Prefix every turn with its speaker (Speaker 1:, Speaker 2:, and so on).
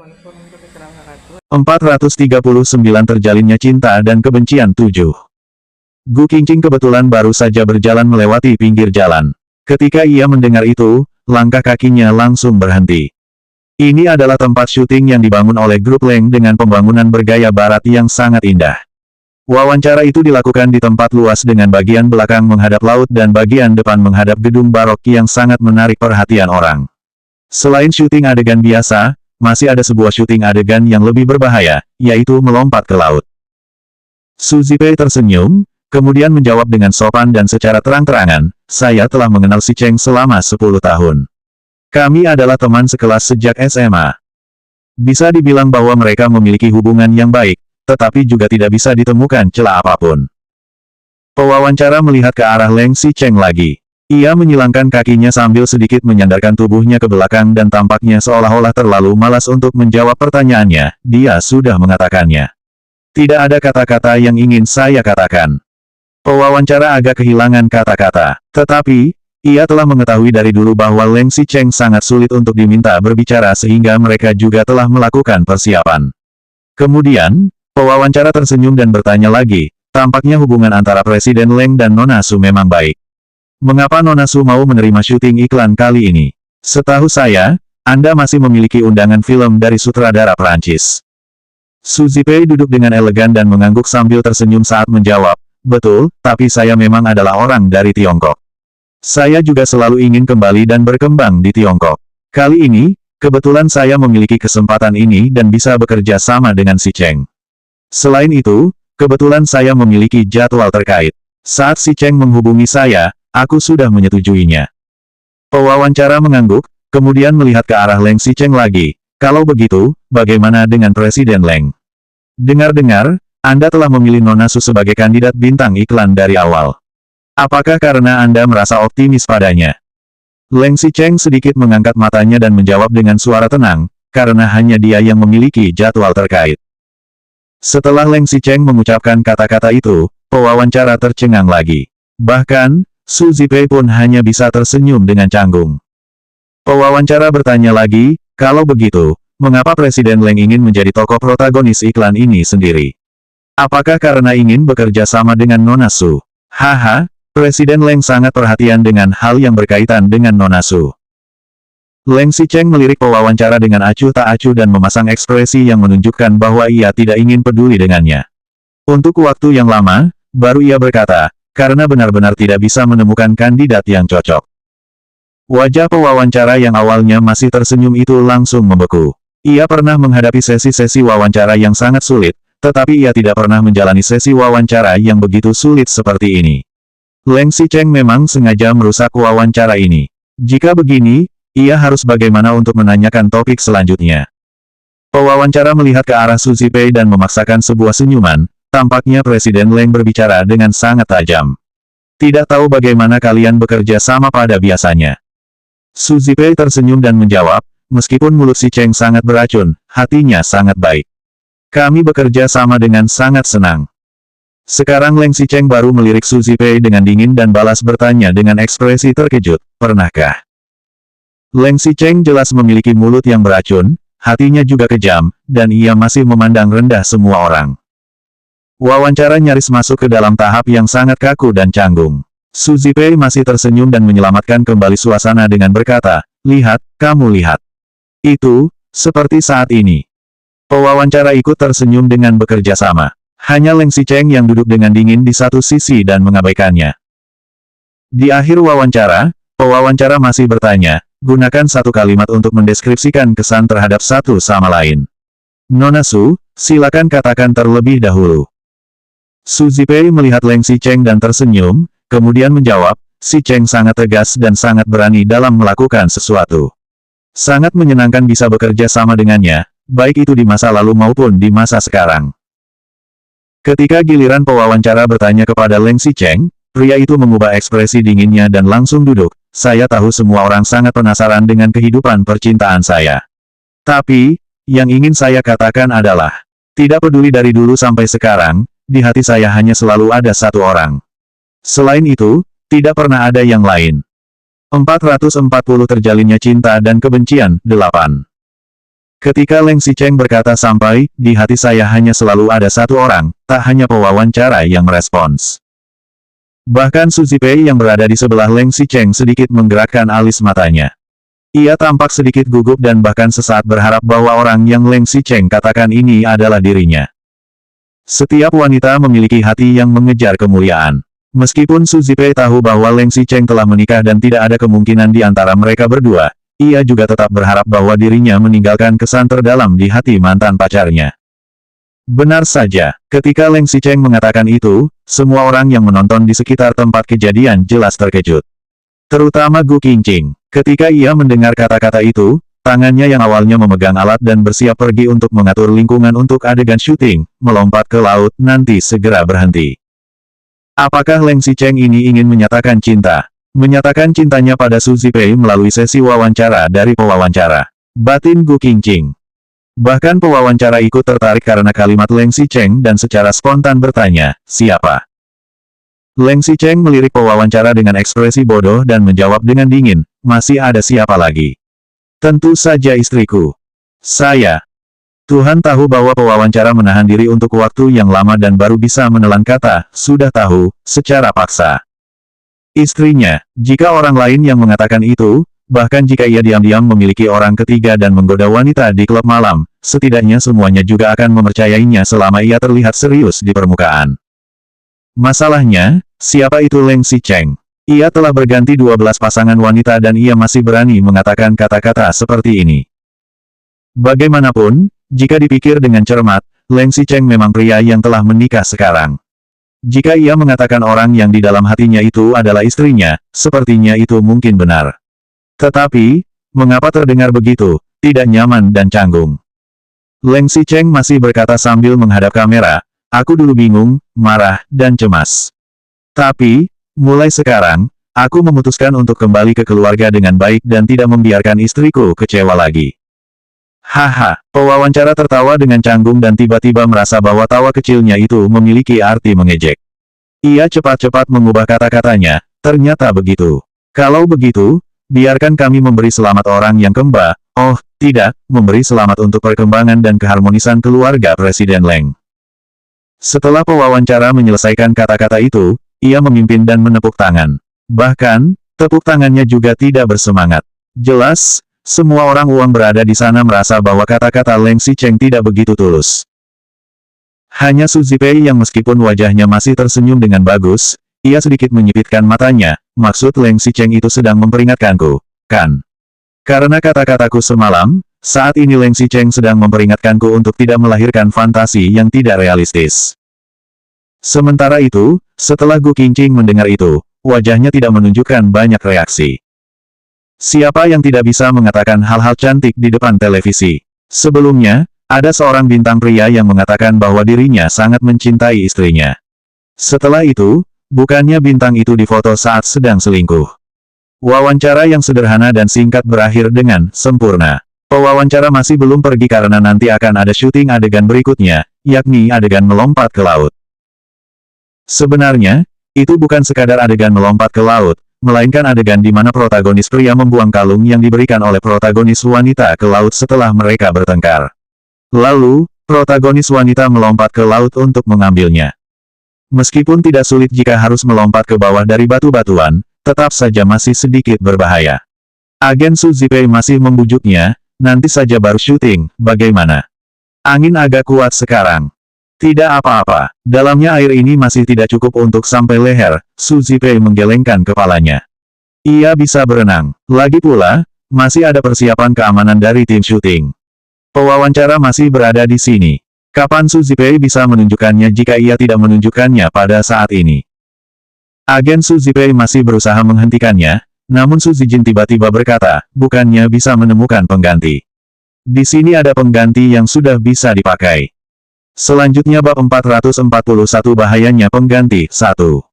Speaker 1: 439 terjalinnya cinta dan kebencian 7. Gu Qingqing kebetulan baru saja berjalan melewati pinggir jalan. Ketika ia mendengar itu, langkah kakinya langsung berhenti. Ini adalah tempat syuting yang dibangun oleh grup Leng dengan pembangunan bergaya barat yang sangat indah. Wawancara itu dilakukan di tempat luas dengan bagian belakang menghadap laut dan bagian depan menghadap gedung barok yang sangat menarik perhatian orang. Selain syuting adegan biasa, masih ada sebuah syuting adegan yang lebih berbahaya, yaitu melompat ke laut. Su Zipei tersenyum, kemudian menjawab dengan sopan dan secara terang-terangan, "Saya telah mengenal si Cheng selama 10 tahun. Kami adalah teman sekelas sejak SMA. Bisa dibilang bahwa mereka memiliki hubungan yang baik, tetapi juga tidak bisa ditemukan celah apapun." Pewawancara melihat ke arah Leng Si Cheng lagi. Ia menyilangkan kakinya sambil sedikit menyandarkan tubuhnya ke belakang dan tampaknya seolah-olah terlalu malas untuk menjawab pertanyaannya. Dia sudah mengatakannya. Tidak ada kata-kata yang ingin saya katakan. Pewawancara agak kehilangan kata-kata. Tetapi, ia telah mengetahui dari dulu bahwa Leng Si Cheng sangat sulit untuk diminta berbicara sehingga mereka juga telah melakukan persiapan. Kemudian, pewawancara tersenyum dan bertanya lagi, tampaknya hubungan antara Presiden Leng dan Nona Su memang baik. Mengapa Nona Su mau menerima syuting iklan kali ini? Setahu saya, Anda masih memiliki undangan film dari sutradara Perancis. Su Zipei duduk dengan elegan dan mengangguk sambil tersenyum saat menjawab, "Betul, tapi saya memang adalah orang dari Tiongkok. Saya juga selalu ingin kembali dan berkembang di Tiongkok. Kali ini, kebetulan saya memiliki kesempatan ini dan bisa bekerja sama dengan si Cheng. Selain itu, kebetulan saya memiliki jadwal terkait. Saat si Cheng menghubungi saya, aku sudah menyetujuinya." Pewawancara mengangguk, kemudian melihat ke arah Leng Si Cheng lagi. "Kalau begitu, bagaimana dengan Presiden Leng? Dengar-dengar, Anda telah memilih Nona Su sebagai kandidat bintang iklan dari awal. Apakah karena Anda merasa optimis padanya?" Leng Si Cheng sedikit mengangkat matanya dan menjawab dengan suara tenang, "Karena hanya dia yang memiliki jadwal terkait." Setelah Leng Si Cheng mengucapkan kata-kata itu, pewawancara tercengang lagi. Bahkan, Su Zipei pun hanya bisa tersenyum dengan canggung. Pewawancara bertanya lagi, "Kalau begitu, mengapa Presiden Leng ingin menjadi tokoh protagonis iklan ini sendiri? Apakah karena ingin bekerja sama dengan Nona Su?" "Haha, Presiden Leng sangat perhatian dengan hal yang berkaitan dengan Nona Su." Leng Si Cheng melirik pewawancara dengan acuh tak acuh dan memasang ekspresi yang menunjukkan bahwa ia tidak ingin peduli dengannya. Untuk waktu yang lama, baru ia berkata, "Karena benar-benar tidak bisa menemukan kandidat yang cocok." Wajah pewawancara yang awalnya masih tersenyum itu langsung membeku. Ia pernah menghadapi sesi-sesi wawancara yang sangat sulit, tetapi ia tidak pernah menjalani sesi wawancara yang begitu sulit seperti ini. Leng Si Cheng memang sengaja merusak wawancara ini. Jika begini, ia harus bagaimana untuk menanyakan topik selanjutnya. Pewawancara melihat ke arah Su Zipei dan memaksakan sebuah senyuman, tampaknya Presiden Leng berbicara dengan sangat tajam. "Tidak tahu bagaimana kalian bekerja sama pada biasanya." Su Zipei tersenyum dan menjawab, "Meskipun mulut si Cheng sangat beracun, hatinya sangat baik. Kami bekerja sama dengan sangat senang." Sekarang Leng Si Cheng baru melirik Su Zipei dengan dingin dan balas bertanya dengan ekspresi terkejut, "Pernahkah?" Leng Si Cheng jelas memiliki mulut yang beracun, hatinya juga kejam, dan ia masih memandang rendah semua orang. Wawancara nyaris masuk ke dalam tahap yang sangat kaku dan canggung. Su Zipei masih tersenyum dan menyelamatkan kembali suasana dengan berkata, "Lihat, kamu lihat. Itu, seperti saat ini." Pewawancara ikut tersenyum dengan bekerja sama. Hanya Leng Si Cheng yang duduk dengan dingin di satu sisi dan mengabaikannya. Di akhir wawancara, pewawancara masih bertanya, "Gunakan satu kalimat untuk mendeskripsikan kesan terhadap satu sama lain. Nona Su, silakan katakan terlebih dahulu." Su Zipei melihat Leng Si Cheng dan tersenyum, kemudian menjawab, "Si Cheng sangat tegas dan sangat berani dalam melakukan sesuatu. Sangat menyenangkan bisa bekerja sama dengannya, baik itu di masa lalu maupun di masa sekarang." Ketika giliran pewawancara bertanya kepada Leng Si Cheng, pria itu mengubah ekspresi dinginnya dan langsung duduk. "Saya tahu semua orang sangat penasaran dengan kehidupan percintaan saya. Tapi, yang ingin saya katakan adalah, tidak peduli dari dulu sampai sekarang, di hati saya hanya selalu ada satu orang. Selain itu, tidak pernah ada yang lain." 440 terjalinnya cinta dan kebencian, 8. Ketika Leng Xicheng berkata sampai, di hati saya hanya selalu ada satu orang, tak hanya pewawancara yang merespons. Bahkan Su Zipei yang berada di sebelah Leng Xicheng sedikit menggerakkan alis matanya. Ia tampak sedikit gugup dan bahkan sesaat berharap bahwa orang yang Leng Xicheng katakan ini adalah dirinya. Setiap wanita memiliki hati yang mengejar kemuliaan. Meskipun Su Zipei tahu bahwa Leng Xicheng telah menikah dan tidak ada kemungkinan di antara mereka berdua, ia juga tetap berharap bahwa dirinya meninggalkan kesan terdalam di hati mantan pacarnya. Benar saja, ketika Leng Xicheng mengatakan itu, semua orang yang menonton di sekitar tempat kejadian jelas terkejut. Terutama Gu Qingqing. Ketika ia mendengar kata-kata itu, tangannya yang awalnya memegang alat dan bersiap pergi untuk mengatur lingkungan untuk adegan syuting, melompat ke laut, nanti segera berhenti. Apakah Leng Xicheng ini ingin menyatakan cinta? Menyatakan cintanya pada Su Zipei melalui sesi wawancara dari pewawancara. Batin Gu Qingqing. Bahkan pewawancara ikut tertarik karena kalimat Leng Xicheng dan secara spontan bertanya, siapa? Leng Xicheng melirik pewawancara dengan ekspresi bodoh dan menjawab dengan dingin, masih ada siapa lagi? Tentu saja istriku. Saya. Tuhan tahu bahwa pewawancara menahan diri untuk waktu yang lama dan baru bisa menelan kata, sudah tahu, secara paksa. Istrinya, jika orang lain yang mengatakan itu, bahkan jika ia diam-diam memiliki orang ketiga dan menggoda wanita di klub malam, setidaknya semuanya juga akan mempercayainya selama ia terlihat serius di permukaan. Masalahnya, siapa itu Leng Xicheng? Ia telah berganti 12 pasangan wanita dan ia masih berani mengatakan kata-kata seperti ini. Bagaimanapun, jika dipikir dengan cermat, Leng Xicheng memang pria yang telah menikah sekarang. Jika ia mengatakan orang yang di dalam hatinya itu adalah istrinya, sepertinya itu mungkin benar. Tetapi, mengapa terdengar begitu, tidak nyaman dan canggung? Leng Xicheng masih berkata sambil menghadap kamera, aku dulu bingung, marah, dan cemas. Tapi, mulai sekarang, aku memutuskan untuk kembali ke keluarga dengan baik dan tidak membiarkan istriku kecewa lagi. Haha, pewawancara tertawa dengan canggung dan tiba-tiba merasa bahwa tawa kecilnya itu memiliki arti mengejek. Ia cepat-cepat mengubah kata-katanya, ternyata begitu. Kalau begitu, biarkan kami memberi selamat orang yang kembar, oh, tidak, memberi selamat untuk perkembangan dan keharmonisan keluarga Presiden Leng. Setelah pewawancara menyelesaikan kata-kata itu, ia memimpin dan menepuk tangan. Bahkan, tepuk tangannya juga tidak bersemangat. Jelas, semua orang uang berada di sana merasa bahwa kata-kata Leng Xicheng tidak begitu tulus. Hanya Su Zipei yang meskipun wajahnya masih tersenyum dengan bagus, ia sedikit menyipitkan matanya, maksud Leng Xicheng itu sedang memperingatkanku, kan? Karena kata-kataku semalam, saat ini Leng Xicheng sedang memperingatkanku untuk tidak melahirkan fantasi yang tidak realistis. Sementara itu, setelah Gu Qingqing mendengar itu, wajahnya tidak menunjukkan banyak reaksi. Siapa yang tidak bisa mengatakan hal-hal cantik di depan televisi? Sebelumnya, ada seorang bintang pria yang mengatakan bahwa dirinya sangat mencintai istrinya. Setelah itu, bukannya bintang itu difoto saat sedang selingkuh. Wawancara yang sederhana dan singkat berakhir dengan sempurna. Pewawancara masih belum pergi karena nanti akan ada syuting adegan berikutnya, yakni adegan melompat ke laut. Sebenarnya, itu bukan sekadar adegan melompat ke laut, melainkan adegan di mana protagonis pria membuang kalung yang diberikan oleh protagonis wanita ke laut setelah mereka bertengkar. Lalu, protagonis wanita melompat ke laut untuk mengambilnya. Meskipun tidak sulit jika harus melompat ke bawah dari batu-batuan, tetap saja masih sedikit berbahaya. Agen Su Zipei masih membujuknya, nanti saja baru syuting, bagaimana? Angin agak kuat sekarang. Tidak apa-apa, dalamnya air ini masih tidak cukup untuk sampai leher, Su Zipei menggelengkan kepalanya. Ia bisa berenang. Lagi pula, masih ada persiapan keamanan dari tim syuting. Pewawancara masih berada di sini. Kapan Su Zipei bisa menunjukkannya jika ia tidak menunjukkannya pada saat ini? Agen Su Zipei masih berusaha menghentikannya, namun Su Zijin tiba-tiba berkata, bukannya bisa menemukan pengganti. Di sini ada pengganti yang sudah bisa dipakai. Selanjutnya bab 441 bahayanya pengganti 1.